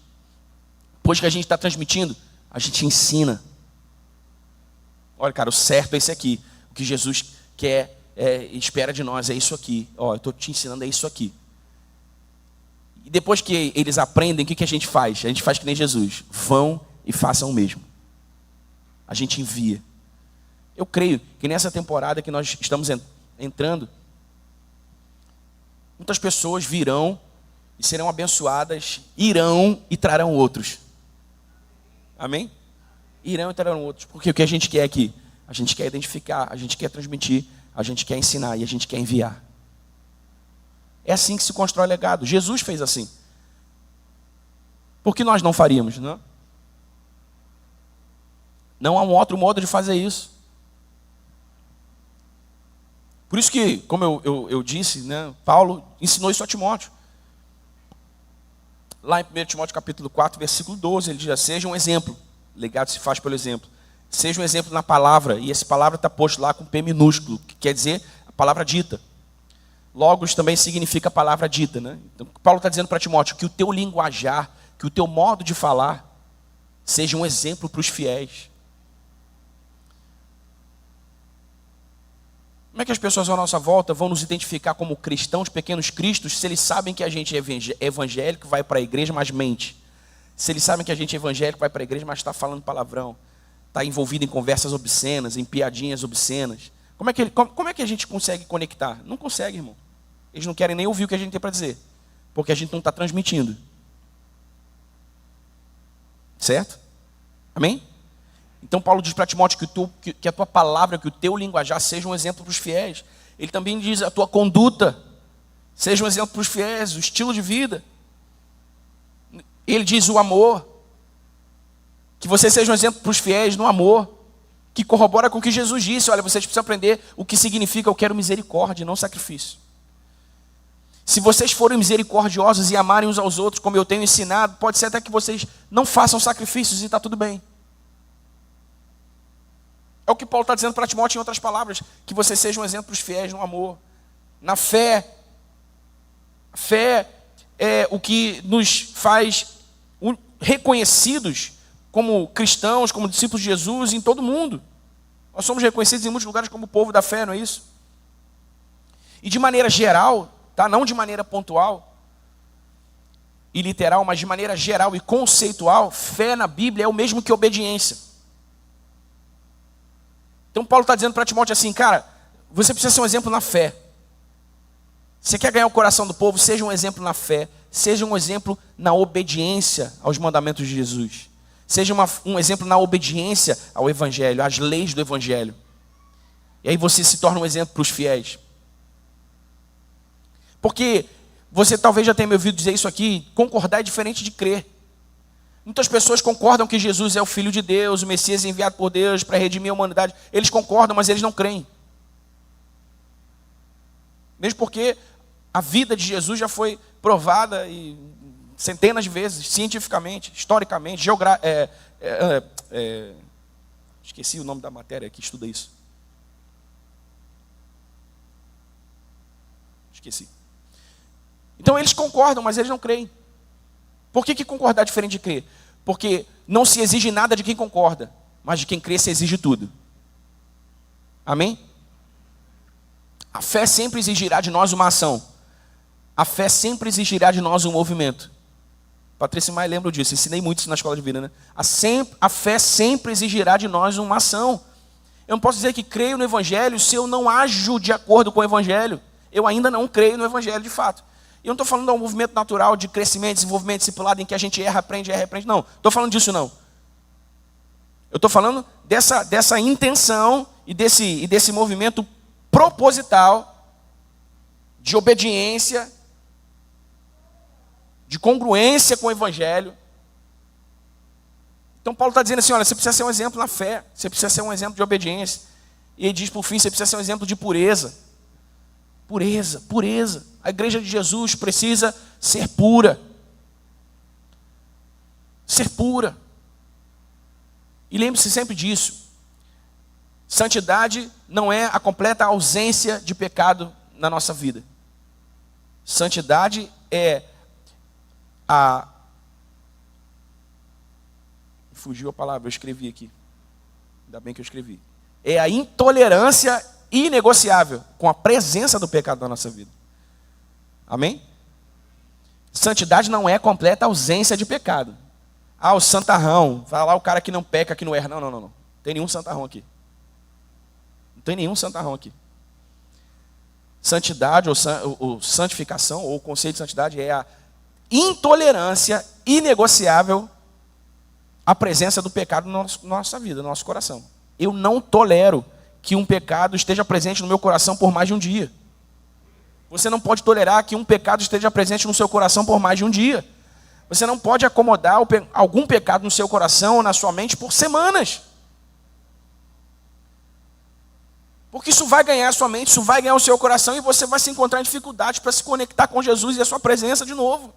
Depois que a gente está transmitindo, a gente ensina. Olha, cara, o certo é esse aqui. O que Jesus quer, espera de nós é isso aqui. Ó, eu estou te ensinando, é isso aqui. E depois que eles aprendem, o que a gente faz? A gente faz que nem Jesus. Vão e façam o mesmo. A gente envia. Eu creio que nessa temporada que nós estamos entrando, muitas pessoas virão e serão abençoadas, irão e trarão outros. Amém? Irão e trarão outros. Porque o que a gente quer aqui? A gente quer identificar, a gente quer transmitir, a gente quer ensinar e a gente quer enviar. É assim que se constrói legado. Jesus fez assim. Por que nós não faríamos, não? Não há um outro modo de fazer isso. Por isso que, como eu disse, né, Paulo ensinou isso a Timóteo. Lá em 1 Timóteo capítulo 4, versículo 12, ele diz: seja um exemplo. Legado se faz pelo exemplo. Seja um exemplo na palavra. E essa palavra está posto lá com P minúsculo, que quer dizer a palavra dita. Logos também significa a palavra dita, né? Então, Paulo está dizendo para Timóteo que o teu linguajar, que o teu modo de falar, seja um exemplo para os fiéis. Como é que as pessoas à nossa volta vão nos identificar como cristãos, pequenos cristos, se eles sabem que a gente é evangélico, vai para a igreja, mas mente? Se eles sabem que a gente é evangélico, vai para a igreja, mas está falando palavrão, está envolvido em conversas obscenas, em piadinhas obscenas. Como é que a gente consegue conectar? Não consegue, irmão. Eles não querem nem ouvir o que a gente tem para dizer, porque a gente não está transmitindo. Certo? Amém? Então Paulo diz para Timóteo que a tua palavra, que o teu linguajar seja um exemplo para os fiéis. Ele também diz a tua conduta seja um exemplo para os fiéis, o estilo de vida. Ele diz o amor, que você seja um exemplo para os fiéis no amor, que corrobora com o que Jesus disse. Olha, vocês precisam aprender o que significa eu quero misericórdia, não sacrifício. Se vocês forem misericordiosos e amarem uns aos outros, como eu tenho ensinado, pode ser até que vocês não façam sacrifícios e está tudo bem. É o que Paulo está dizendo para Timóteo em outras palavras, que você seja um exemplo para os fiéis no amor, na fé. A fé é o que nos faz reconhecidos como cristãos, como discípulos de Jesus em todo o mundo. Nós somos reconhecidos em muitos lugares como o povo da fé, não é isso? E de maneira geral, tá? Não de maneira pontual e literal, mas de maneira geral e conceitual, fé na Bíblia é o mesmo que obediência. Então Paulo está dizendo para Timóteo assim, cara, você precisa ser um exemplo na fé. Você quer ganhar o coração do povo? Seja um exemplo na fé. Seja um exemplo na obediência aos mandamentos de Jesus. Seja um exemplo na obediência ao Evangelho, às leis do Evangelho. E aí você se torna um exemplo para os fiéis. Porque você talvez já tenha me ouvido dizer isso aqui, concordar é diferente de crer. Muitas pessoas concordam que Jesus é o Filho de Deus, o Messias enviado por Deus para redimir a humanidade. Eles concordam, mas eles não creem. Mesmo porque a vida de Jesus já foi provada centenas de vezes, cientificamente, historicamente, esqueci o nome da matéria que estuda isso. Esqueci. Então eles concordam, mas eles não creem. Por que concordar é diferente de crer? Porque não se exige nada de quem concorda, mas de quem crê se exige tudo. Amém? A fé sempre exigirá de nós uma ação. A fé sempre exigirá de nós um movimento. Patrícia Maia lembra disso, ensinei muito isso na escola de vida, né? A fé sempre exigirá de nós uma ação. Eu não posso dizer que creio no Evangelho se eu não ajo de acordo com o Evangelho. Eu ainda não creio no Evangelho de fato. Eu não estou falando de um movimento natural de crescimento, desenvolvimento discipulado em que a gente erra, aprende. Não, estou falando disso não. Eu estou falando dessa intenção e desse movimento proposital de obediência, de congruência com o Evangelho. Então Paulo está dizendo assim, olha, você precisa ser um exemplo na fé, você precisa ser um exemplo de obediência. E ele diz por fim, você precisa ser um exemplo de pureza. Pureza, pureza. A igreja de Jesus precisa ser pura. Ser pura. E lembre-se sempre disso. Santidade não é a completa ausência de pecado na nossa vida. Santidade é fugiu a palavra, eu escrevi aqui. Ainda bem que eu escrevi. É a intolerância inegociável com a presença do pecado na nossa vida. Amém? Santidade não é a completa ausência de pecado. O santarrão, vai lá o cara que não peca, que não erra. Não. Tem nenhum santarrão aqui. Não tem nenhum santarrão aqui. Santidade ou santificação, ou o conceito de santidade é a intolerância inegociável à presença do pecado na nossa vida, no nosso coração. Eu não tolero que um pecado esteja presente no meu coração por mais de um dia. Você não pode tolerar que um pecado esteja presente no seu coração por mais de um dia. Você não pode acomodar algum pecado no seu coração ou na sua mente por semanas. Porque isso vai ganhar a sua mente, isso vai ganhar o seu coração e você vai se encontrar em dificuldades para se conectar com Jesus e a sua presença de novo.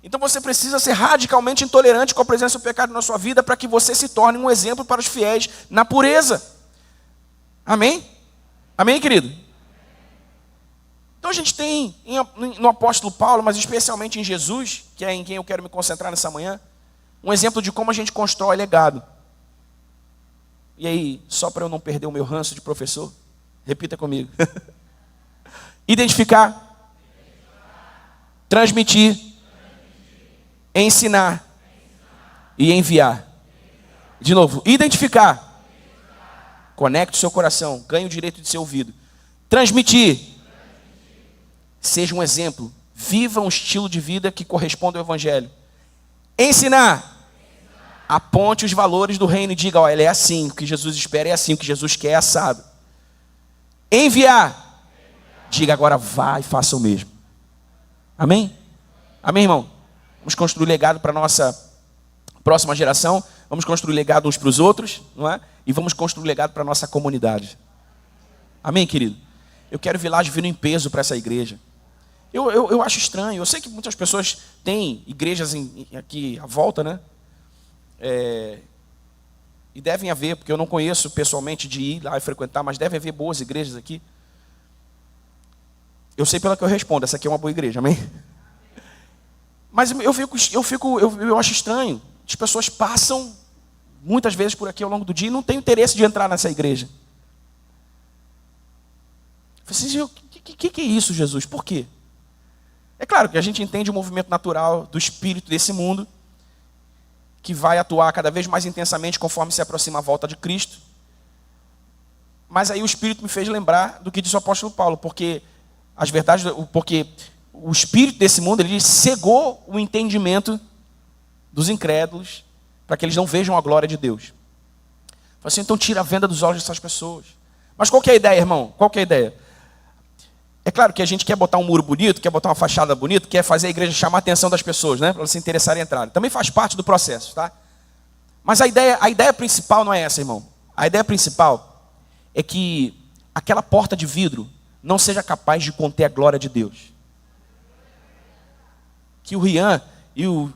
Então você precisa ser radicalmente intolerante com a presença do pecado na sua vida para que você se torne um exemplo para os fiéis na pureza. Amém? Amém, querido? Então a gente tem no apóstolo Paulo, mas especialmente em Jesus, que é em quem eu quero me concentrar nessa manhã, um exemplo de como a gente constrói legado. E aí, só para eu não perder o meu ranço de professor, repita comigo. Identificar, transmitir, ensinar e enviar. De novo, identificar. Conecte o seu coração, ganhe o direito de ser ouvido. Transmitir. Seja um exemplo. Viva um estilo de vida que corresponda ao Evangelho. Ensinar. Aponte os valores do reino e diga, ó, ele é assim, o que Jesus espera é assim, o que Jesus quer é assado. Enviar. Diga agora, vá e faça o mesmo. Amém? Amém, irmão? Vamos construir legado para a nossa próxima geração. Vamos construir legado uns para os outros, não é? E vamos construir legado para a nossa comunidade. Amém, querido? Eu quero Village vindo em peso para essa igreja. Eu acho estranho. Eu sei que muitas pessoas têm igrejas aqui à volta, né? E devem haver, porque eu não conheço pessoalmente de ir lá e frequentar, mas deve haver boas igrejas aqui. Eu sei pela que eu respondo, essa aqui é uma boa igreja, amém? Mas eu acho estranho. As pessoas passam muitas vezes por aqui ao longo do dia e não têm interesse de entrar nessa igreja. Eu falei assim, o que é isso, Jesus? Por quê? É claro que a gente entende o movimento natural do espírito desse mundo, que vai atuar cada vez mais intensamente conforme se aproxima a volta de Cristo. Mas aí o Espírito me fez lembrar do que disse o apóstolo Paulo, porque o espírito desse mundo, ele cegou o entendimento dos incrédulos, para que eles não vejam a glória de Deus. Falei assim, então tira a venda dos olhos dessas pessoas. Mas qual que é a ideia, irmão? Qual que é a ideia? É claro que a gente quer botar um muro bonito, quer botar uma fachada bonita, quer fazer a igreja chamar a atenção das pessoas, né? Para elas se interessarem em entrar. Também faz parte do processo, tá? Mas a ideia principal não é essa, irmão. A ideia principal é que aquela porta de vidro não seja capaz de conter a glória de Deus. Que o Rian e o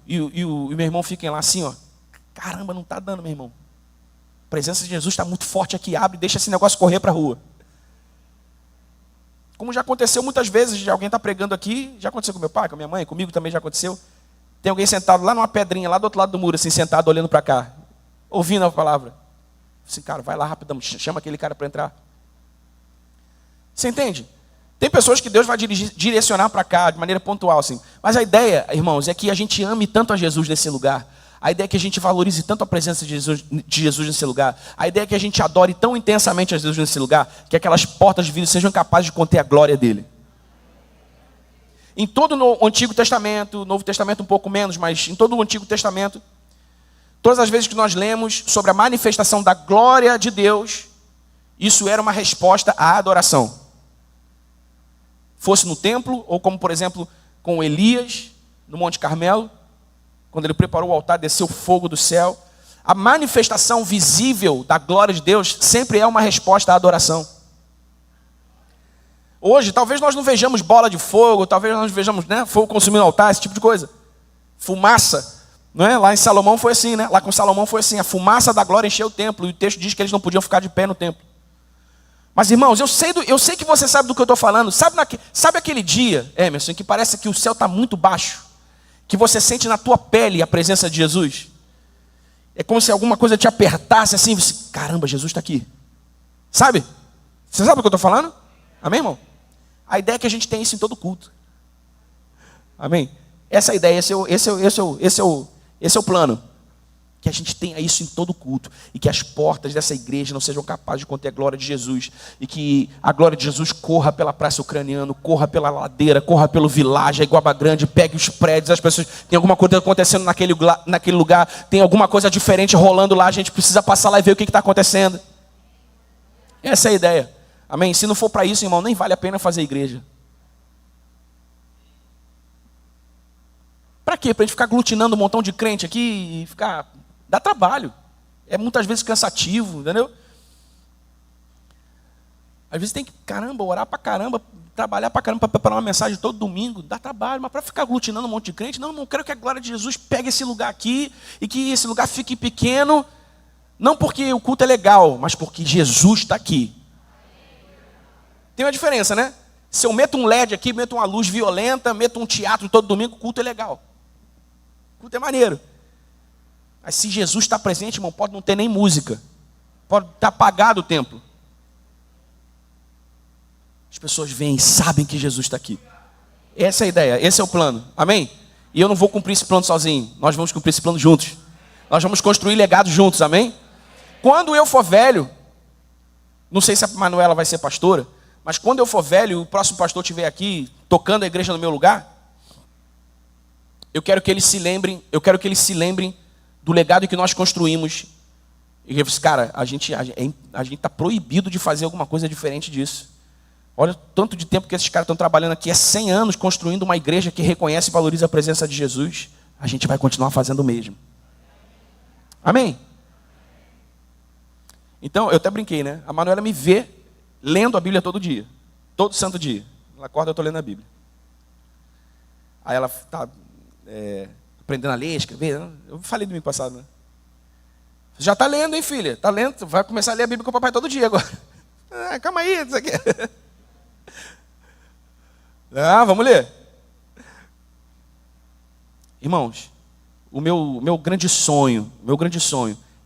meu irmão fiquem lá assim, ó. Caramba, não está dando, meu irmão. A presença de Jesus está muito forte aqui. Abre e deixa esse negócio correr para a rua. Como já aconteceu muitas vezes, de alguém estar pregando aqui, já aconteceu com meu pai, com a minha mãe, comigo também já aconteceu. Tem alguém sentado lá numa pedrinha, lá do outro lado do muro, assim, sentado olhando para cá, ouvindo a palavra. Assim, cara, vai lá rapidão, chama aquele cara para entrar. Você entende? Tem pessoas que Deus vai direcionar para cá de maneira pontual, assim. Mas a ideia, irmãos, é que a gente ame tanto a Jesus nesse lugar. A ideia é que a gente valorize tanto a presença de Jesus nesse lugar. A ideia é que a gente adore tão intensamente a Jesus nesse lugar, que aquelas portas de vidro sejam capazes de conter a glória dele. Em todo o Antigo Testamento, Novo Testamento um pouco menos, mas em todo o Antigo Testamento, todas as vezes que nós lemos sobre a manifestação da glória de Deus, isso era uma resposta à adoração. Fosse no templo, ou como por exemplo com Elias, no Monte Carmelo, quando ele preparou o altar, desceu fogo do céu. A manifestação visível da glória de Deus sempre é uma resposta à adoração. Hoje, talvez nós não vejamos bola de fogo, talvez nós não vejamos, né, fogo consumindo o altar, esse tipo de coisa. Fumaça, não é? Lá em Salomão foi assim, né? Lá com Salomão foi assim, a fumaça da glória encheu o templo, e o texto diz que eles não podiam ficar de pé no templo. Mas irmãos, eu sei que você sabe do que eu estou falando. Sabe aquele dia, Emerson, que parece que o céu está muito baixo? Que você sente na tua pele a presença de Jesus? É como se alguma coisa te apertasse assim, você, caramba, Jesus está aqui. Sabe? Você sabe o que eu estou falando? Amém, irmão? A ideia é que a gente tem isso em todo culto. Amém? Essa é a ideia, esse é o plano. Que a gente tenha isso em todo culto. E que as portas dessa igreja não sejam capazes de conter a glória de Jesus. E que a glória de Jesus corra pela Praça Ucraniana, corra pela ladeira, corra pelo Village, a Iguaba Grande, pegue os prédios, as pessoas... Tem alguma coisa acontecendo naquele lugar, tem alguma coisa diferente rolando lá, a gente precisa passar lá e ver o que está acontecendo. Essa é a ideia. Amém? Se não for para isso, irmão, nem vale a pena fazer igreja. Para quê? Para a gente ficar aglutinando um montão de crente aqui e ficar... Dá trabalho. É muitas vezes cansativo, entendeu? Às vezes tem que, caramba, orar pra caramba, trabalhar pra caramba, para preparar uma mensagem todo domingo, dá trabalho, mas para ficar aglutinando um monte de crente, não quero que a glória de Jesus pegue esse lugar aqui e que esse lugar fique pequeno, não porque o culto é legal, mas porque Jesus está aqui. Tem uma diferença, né? Se eu meto um LED aqui, meto uma luz violenta, meto um teatro todo domingo, o culto é legal. O culto é maneiro. Mas se Jesus está presente, irmão, pode não ter nem música. Pode estar apagado o templo. As pessoas vêm e sabem que Jesus está aqui. Essa é a ideia, esse é o plano. Amém? E eu não vou cumprir esse plano sozinho. Nós vamos cumprir esse plano juntos. Nós vamos construir legado juntos, amém? Quando eu for velho, não sei se a Manuela vai ser pastora, mas quando eu for velho e o próximo pastor estiver aqui, tocando a igreja no meu lugar, eu quero que eles se lembrem do legado que nós construímos. E eu disse, cara, a gente está proibido de fazer alguma coisa diferente disso. Olha o tanto de tempo que esses caras estão trabalhando aqui. É 100 anos construindo uma igreja que reconhece e valoriza a presença de Jesus. A gente vai continuar fazendo o mesmo. Amém? Então, eu até brinquei, né? A Manuela me vê lendo a Bíblia todo dia. Todo santo dia. Ela acorda, eu estou lendo a Bíblia. Aí ela está aprendendo a ler, escrever. Eu falei domingo passado, né? Já está lendo, hein, filha? Está lendo? Vai começar a ler a Bíblia com o papai todo dia agora. Calma aí, isso aqui. Vamos ler. Irmãos, o meu grande sonho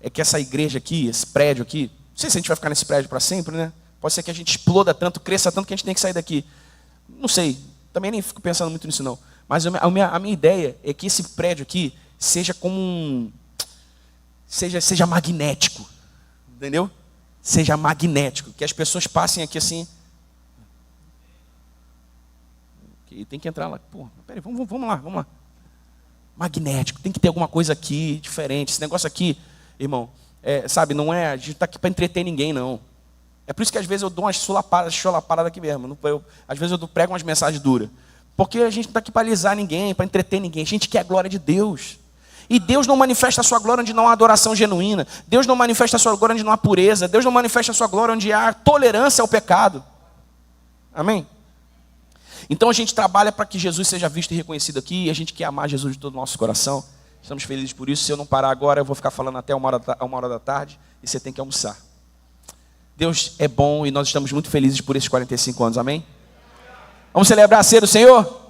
é que essa igreja aqui, esse prédio aqui, não sei se a gente vai ficar nesse prédio para sempre, né? Pode ser que a gente exploda tanto, cresça tanto que a gente tem que sair daqui. Não sei, também nem fico pensando muito nisso não. Mas a minha ideia é que esse prédio aqui seja como seja magnético, entendeu? Seja magnético, que as pessoas passem aqui assim. E tem que entrar lá. Pô, peraí, vamos lá. Magnético, tem que ter alguma coisa aqui diferente. Esse negócio aqui, irmão, sabe, não é, a gente está aqui para entreter ninguém, não. É por isso que às vezes eu dou umas cholapadas aqui mesmo. Às vezes eu prego umas mensagens duras. Porque a gente não está aqui para alisar ninguém, para entreter ninguém. A gente quer a glória de Deus. E Deus não manifesta a sua glória onde não há adoração genuína. Deus não manifesta a sua glória onde não há pureza. Deus não manifesta a sua glória onde há tolerância ao pecado. Amém? Então a gente trabalha para que Jesus seja visto e reconhecido aqui. E a gente quer amar Jesus de todo o nosso coração. Estamos felizes por isso. Se eu não parar agora, eu vou ficar falando até 1h da tarde. E você tem que almoçar. Deus é bom e nós estamos muito felizes por esses 45 anos. Amém? Vamos celebrar a ceia do Senhor?